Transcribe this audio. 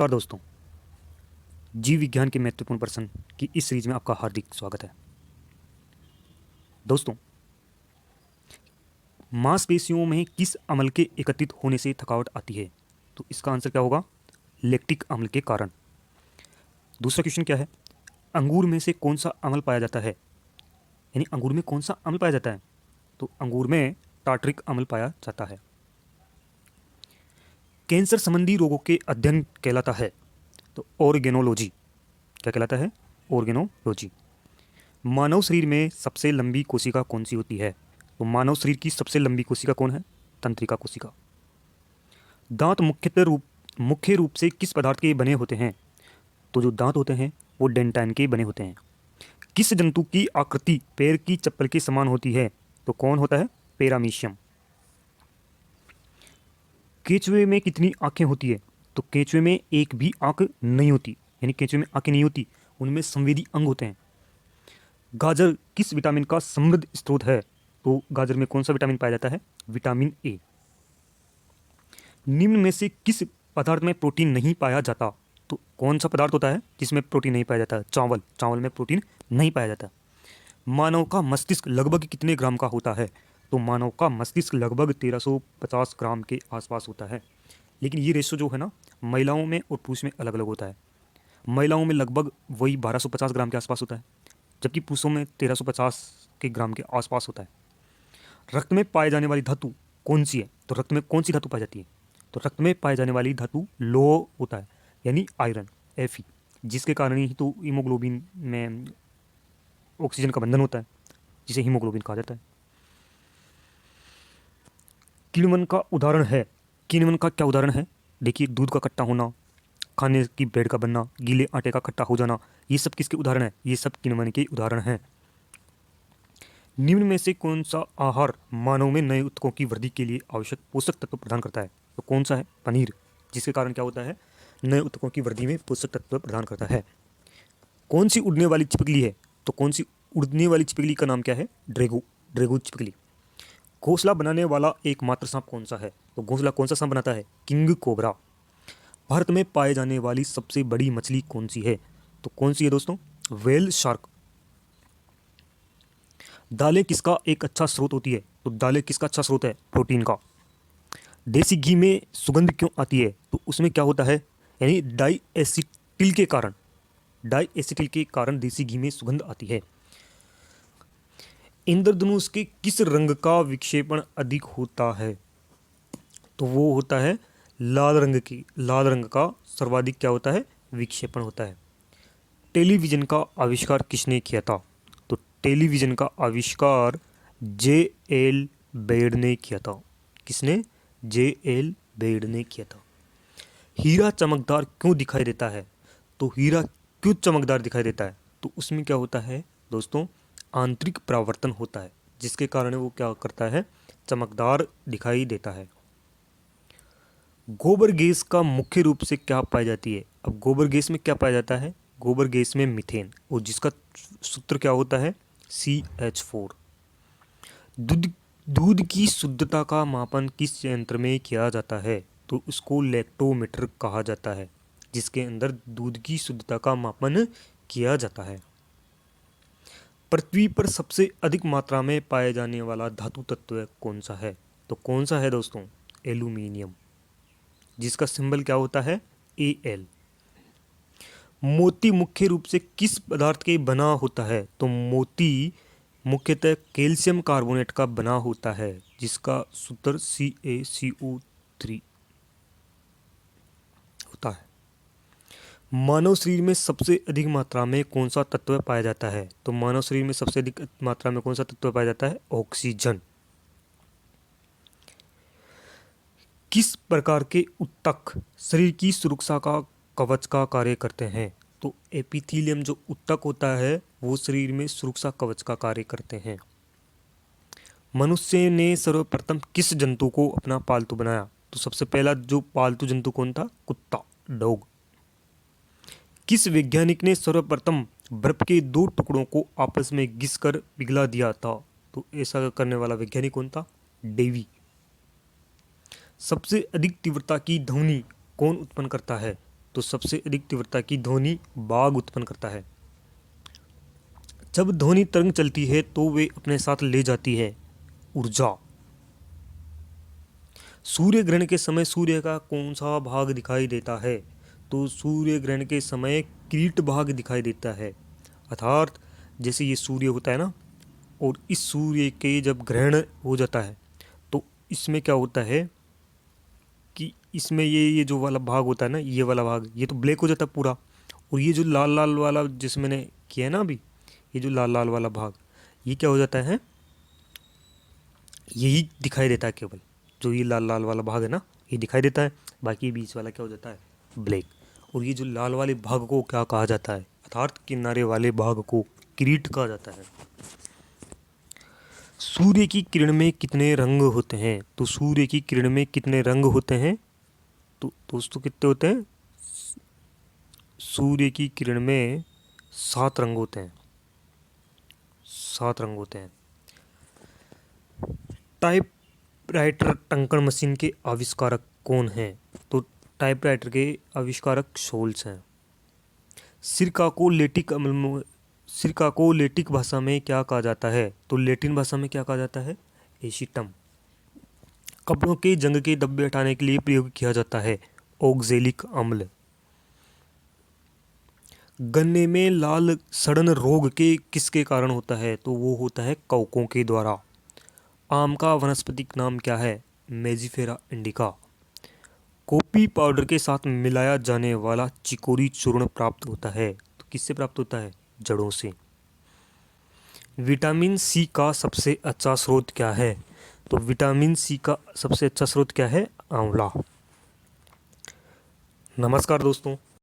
नमस्कार दोस्तों, जीव विज्ञान के महत्वपूर्ण प्रश्न की इस सीरीज में आपका हार्दिक स्वागत है। दोस्तों, मांसपेशियों में किस अम्ल के एकत्रित होने से थकावट आती है? तो इसका आंसर क्या होगा? लैक्टिक अम्ल के कारण। दूसरा क्वेश्चन क्या है? अंगूर में से कौन सा अम्ल पाया जाता है? यानी अंगूर में कौन सा अम्ल पाया जाता है? तो अंगूर में टार्टरिक अम्ल पाया जाता है। कैंसर संबंधी रोगों के अध्ययन कहलाता है? तो ऑर्गेनोलॉजी। क्या कहलाता है? ऑर्गेनोलॉजी। मानव शरीर में सबसे लंबी कोशिका कौन सी होती है? तो मानव शरीर की सबसे लंबी कोशिका कौन है? तंत्रिका कोशिका। दांत मुख्य रूप से किस पदार्थ के बने होते हैं? तो जो दांत होते हैं वो डेंटाइन के बने होते हैं। किस जंतु की आकृति पैर की चप्पल के समान होती है? तो कौन होता है? पैरामीशियम। केंचुए में कितनी आंखें होती है? तो केंचुए में एक भी आंख नहीं होती, यानी केंचुए में आंखें नहीं होती, उनमें संवेदी अंग होते हैं। गाजर किस विटामिन का समृद्ध स्रोत है? तो गाजर में कौन सा विटामिन पाया जाता है? Vitamin A. निम्न में से किस पदार्थ में प्रोटीन नहीं पाया जाता? तो कौन सा पदार्थ होता है जिसमें प्रोटीन नहीं पाया जाता? चावल। चावल में प्रोटीन नहीं पाया जाता। मानव का मस्तिष्क लगभग कितने ग्राम का होता है? तो मानव का मस्तिष्क लगभग 1350 ग्राम के आसपास होता है। लेकिन ये रेशो जो है ना, महिलाओं में और पुरुष में अलग अलग होता है। महिलाओं में लगभग वही 1250 ग्राम के आसपास होता है, जबकि पुरुषों में 1350 के ग्राम के आसपास होता है। रक्त में पाए जाने वाली धातु कौन सी है? तो रक्त में कौन सी धातु पाई जाती है? तो रक्त में पाए जाने वाली धातु लोह होता है, यानी आयरन, Fe, जिसके कारण ही तो हीमोग्लोबिन में ऑक्सीजन का बंधन होता है, जिसे हीमोग्लोबिन कहा जाता है। किण्वन का उदाहरण है। किण्वन का क्या उदाहरण है? देखिए, दूध का खट्टा होना, खाने की ब्रेड का बनना, गीले आटे का खट्टा हो जाना, ये सब किसके उदाहरण है? ये सब किण्वन के उदाहरण हैं। निम्न में से कौन सा आहार मानव में नए ऊतकों की वृद्धि के लिए आवश्यक पोषक तत्व प्रदान करता है? तो कौन सा है? पनीर, जिसके कारण क्या होता है? नए ऊतकों की वृद्धि में पोषक तत्व प्रदान करता है। कौन सी उड़ने वाली छिपकली है? तो कौन सी उड़ने वाली छिपकली का नाम क्या है? ड्रेगो। ड्रेगो छिपकली। घोंसला बनाने वाला एकमात्र सांप कौन सा है? तो घोंसला कौन सा सांप बनाता है? King cobra. भारत में पाए जाने वाली सबसे बड़ी मछली कौन सी है? तो कौन सी है दोस्तों? Whale shark. दालें किसका एक अच्छा स्रोत होती है? तो दालें किसका अच्छा स्रोत है? प्रोटीन का। देसी घी में सुगंध क्यों आती है? तो उसमें क्या होता है? यानी डाई एसिटिल के कारण, डाई एसिटिल के कारण देसी घी में सुगंध आती है। इंद्रधनुष के किस रंग का विक्षेपण अधिक होता है? तो वो होता है लाल रंग की। लाल रंग का सर्वाधिक क्या होता है? विक्षेपण होता है। टेलीविजन का आविष्कार किसने किया था? तो टेलीविजन का आविष्कार J.L. बेड ने किया था। किसने? J.L. बेड ने किया था। हीरा चमकदार क्यों दिखाई देता है? तो हीरा क्यों चमकदार दिखाई देता है? तो उसमें क्या होता है दोस्तों? आंतरिक परावर्तन होता है, जिसके कारण वो क्या करता है? चमकदार दिखाई देता है। गोबर गैस का मुख्य रूप से क्या पाई जाती है? अब गोबर गैस में क्या पाया जाता है? गोबर गैस में मीथेन, और जिसका सूत्र क्या होता है? CH4। दूध दूध की शुद्धता का मापन किस यंत्र में किया जाता है? तो उसको लैक्टोमीटर कहा जाता है, जिसके अंदर दूध की शुद्धता का मापन किया जाता है। पृथ्वी पर सबसे अधिक मात्रा में पाए जाने वाला धातु तत्व कौन सा है? तो कौन सा है दोस्तों? एल्यूमिनियम, जिसका सिंबल क्या होता है? Al। मोती मुख्य रूप से किस पदार्थ के बना होता है? तो मोती मुख्यतः कैल्शियम कार्बोनेट का बना होता है, जिसका सूत्र CaCO3 होता है। मानव शरीर में सबसे अधिक मात्रा में कौन सा तत्व पाया जाता है? तो मानव शरीर में सबसे अधिक मात्रा में कौन सा तत्व पाया जाता है? ऑक्सीजन। किस प्रकार के ऊतक शरीर की सुरक्षा का कवच का कार्य करते हैं? तो एपिथेलियम जो ऊतक होता है वो शरीर में सुरक्षा कवच का कार्य करते हैं। मनुष्य ने सर्वप्रथम किस जंतु को अपना पालतू बनाया? तो सबसे पहला जो पालतू जंतु कौन था? कुत्ता, डॉग। किस वैज्ञानिक ने सर्वप्रथम बर्फ के दो टुकड़ों को आपस में घिसकर पिघला दिया था? तो ऐसा करने वाला वैज्ञानिक कौन था? डेवी। सबसे अधिक तीव्रता की ध्वनि कौन उत्पन्न करता है? तो सबसे अधिक तीव्रता की ध्वनि बाघ उत्पन्न करता है। जब ध्वनि तरंग चलती है तो वे अपने साथ ले जाती है ऊर्जा। सूर्य ग्रहण के समय सूर्य का कौन सा भाग दिखाई देता है? तो सूर्य ग्रहण के समय किरीट भाग दिखाई देता है। अर्थात जैसे ये सूर्य होता है ना, और इस सूर्य के जब ग्रहण हो जाता है तो इसमें क्या होता है कि इसमें ये जो वाला भाग होता है ना, ये वाला भाग ये तो ब्लैक हो जाता है पूरा, और ये जो लाल लाल वाला जिसमें मैंने किया है ना अभी, ये जो लाल लाल वाला भाग ये क्या हो जाता है, यही दिखाई देता है केवल। जो ये लाल लाल वाला भाग है ना, ये दिखाई देता है, बाकी बीच वाला क्या हो जाता है, ब्लैक। और ये जो लाल वाले भाग को क्या कहा जाता है, अर्थात किनारे वाले भाग को किरीट कहा जाता है। सूर्य की किरण में कितने रंग होते हैं? तो सूर्य की किरण में कितने रंग होते हैं? तो दोस्तों कितने होते हैं? सूर्य की किरण में 7 रंग होते हैं। 7 रंग होते हैं। टाइपराइटर टंकण मशीन के आविष्कारक कौन हैं? तो टाइपराइटर के आविष्कारक शोल्स हैं। सिरका को लेटिक भाषा में क्या कहा जाता है? तो लेटिन भाषा में क्या कहा जाता है? एसिटम। कपड़ों के जंग के धब्बे हटाने के लिए प्रयोग किया जाता है ऑक्जेलिक अम्ल। गन्ने में लाल सड़न रोग के किसके कारण होता है? तो वो होता है कवकों के द्वारा। आम का वनस्पतिक नाम क्या है? मेजिफेरा इंडिका। कॉफी पाउडर के साथ मिलाया जाने वाला चिकोरी चूर्ण प्राप्त होता है, तो किससे प्राप्त होता है? जड़ों से। विटामिन सी का सबसे अच्छा स्रोत क्या है? तो विटामिन सी का सबसे अच्छा स्रोत क्या है? आंवला। नमस्कार दोस्तों।